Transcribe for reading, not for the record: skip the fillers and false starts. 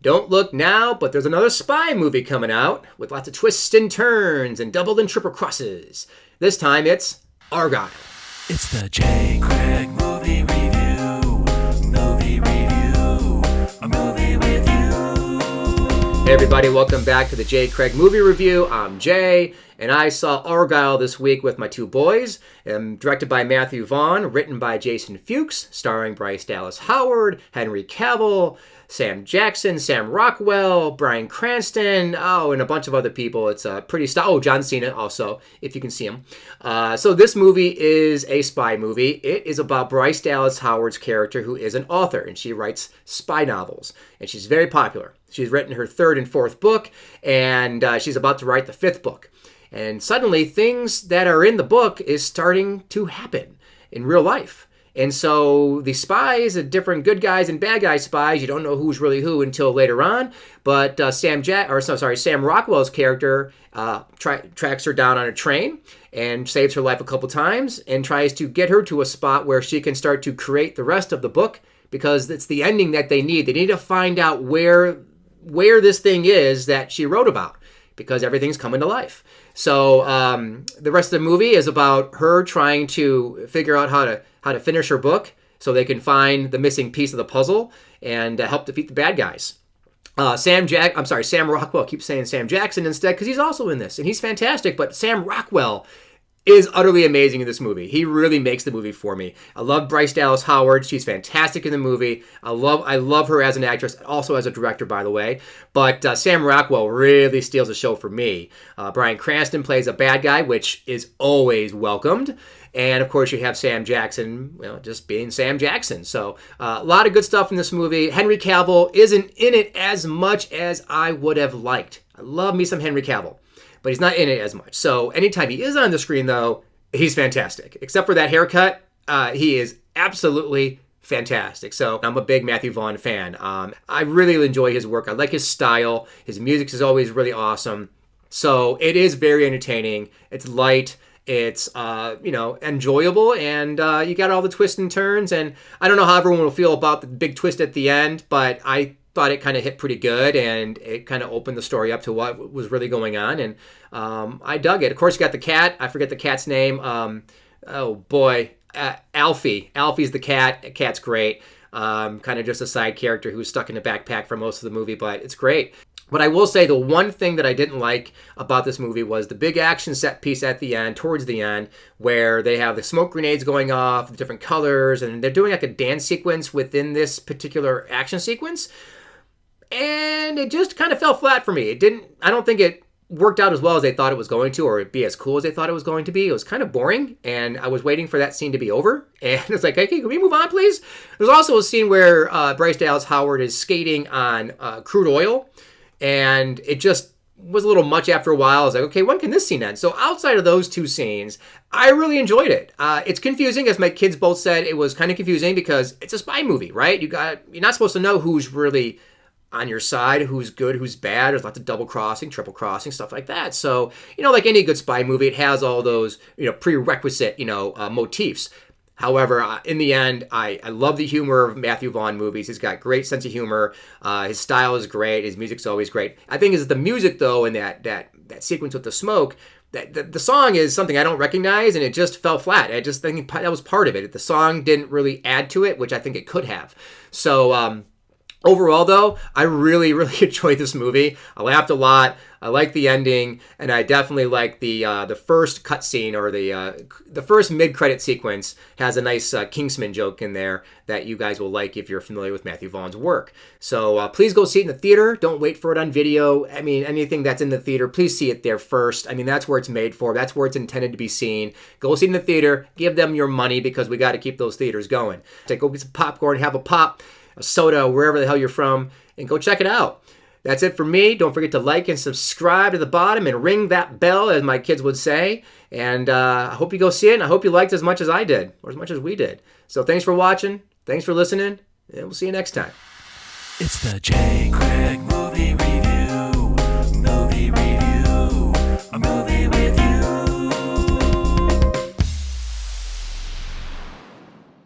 Don't look now, but there's another spy movie coming out with lots of twists and turns and double and triple crosses. This time it's Argylle. It's the J. Craig Movie Review. Movie Review. A movie with you. Hey everybody, welcome back to the J. Craig Movie Review. I'm Jay, and I saw Argylle this week with my two boys. Directed by Matthew Vaughn, written by Jason Fuchs, starring Bryce Dallas Howard, Henry Cavil, Sam Jackson, Sam Rockwell, Bryan Cranston, and a bunch of other people. It's pretty John Cena also, if you can see him. So this movie is a spy movie. It is about Bryce Dallas Howard's character, who is an author, and she writes spy novels, and she's very popular. She's written her third and fourth book, and she's about to write the fifth book. And suddenly, things that are in the book is starting to happen in real life. And so the spies, the different good guys and bad guy spies, you don't know who's really who until later on. But Sam Rockwell's character tracks her down on a train and saves her life a couple times and tries to get her to a spot where she can start to create the rest of the book, because it's the ending that they need. They need to find out where this thing is that she wrote about, because everything's coming to life. So the rest of the movie is about her trying to figure out how to finish her book so they can find the missing piece of the puzzle and help defeat the bad guys. Sam Rockwell. I keep saying Sam Jackson instead because he's also in this, and he's fantastic. But Sam Rockwell is utterly amazing in this movie. He really makes the movie for me. I love Bryce Dallas Howard. She's fantastic in the movie. I love her as an actress, also as a director, by the way. But Sam Rockwell really steals the show for me. Bryan Cranston plays a bad guy, which is always welcomed. And, of course, you have Sam Jackson, just being Sam Jackson. So a lot of good stuff in this movie. Henry Cavil isn't in it as much as I would have liked. I love me some Henry Cavil, but he's not in it as much. So anytime he is on the screen, though, he's fantastic. Except for that haircut, he is absolutely fantastic. So I'm a big Matthew Vaughn fan. I really enjoy his work. I like his style. His music is always really awesome. So it is very entertaining. It's light. It's, enjoyable, and you got all the twists and turns, and I don't know how everyone will feel about the big twist at the end, but I thought it kind of hit pretty good, and it kind of opened the story up to what was really going on, and I dug it. Of course, you got the cat. I forget the cat's name. Alfie. Alfie's the cat. The cat's great. Kind of just a side character who's stuck in a backpack for most of the movie, but it's great. But I will say the one thing that I didn't like about this movie was the big action set piece at the end, towards the end, where they have the smoke grenades going off, the different colors, and they're doing like a dance sequence within this particular action sequence. And it just kind of fell flat for me. I don't think it worked out as well as they thought it was going to, or it'd be as cool as they thought it was going to be. It was kind of boring, and I was waiting for that scene to be over. And it's like, okay, can we move on, please? There's also a scene where Bryce Dallas Howard is skating on crude oil, and it just was a little much after a while. I was like, okay, when can this scene end? So outside of those two scenes, I really enjoyed it. It's confusing, as my kids both said. It was kind of confusing because it's a spy movie, right? You're not supposed to know who's really on your side, who's good, who's bad. There's lots of double crossing, triple crossing, stuff like that. So, like any good spy movie, it has all those, prerequisite, motifs. However, in the end, I love the humor of Matthew Vaughn movies. He's got great sense of humor. His style is great. His music's always great. I think is the music, though, and that sequence with the smoke, the song is something I don't recognize, and it just fell flat. I just think that was part of it. The song didn't really add to it, which I think it could have. So, overall, though, I really, really enjoyed this movie. I laughed a lot. I liked the ending, and I definitely liked the first cutscene, or the first mid-credit sequence has a nice Kingsman joke in there that you guys will like if you're familiar with Matthew Vaughn's work. So please go see it in the theater. Don't wait for it on video. I mean, anything that's in the theater, please see it there first. I mean, that's where it's made for. That's where it's intended to be seen. Go see it in the theater. Give them your money, because we got to keep those theaters going. Go get some popcorn, have a pop, a soda, wherever the hell you're from, and go check it out. That's it for me. Don't forget to like and subscribe to the bottom and ring that bell, as my kids would say. And I hope you go see it, and I hope you liked as much as I did, or as much as we did. So thanks for watching. Thanks for listening, and we'll see you next time. It's the J. Craig Movie Review. Movie Review. A movie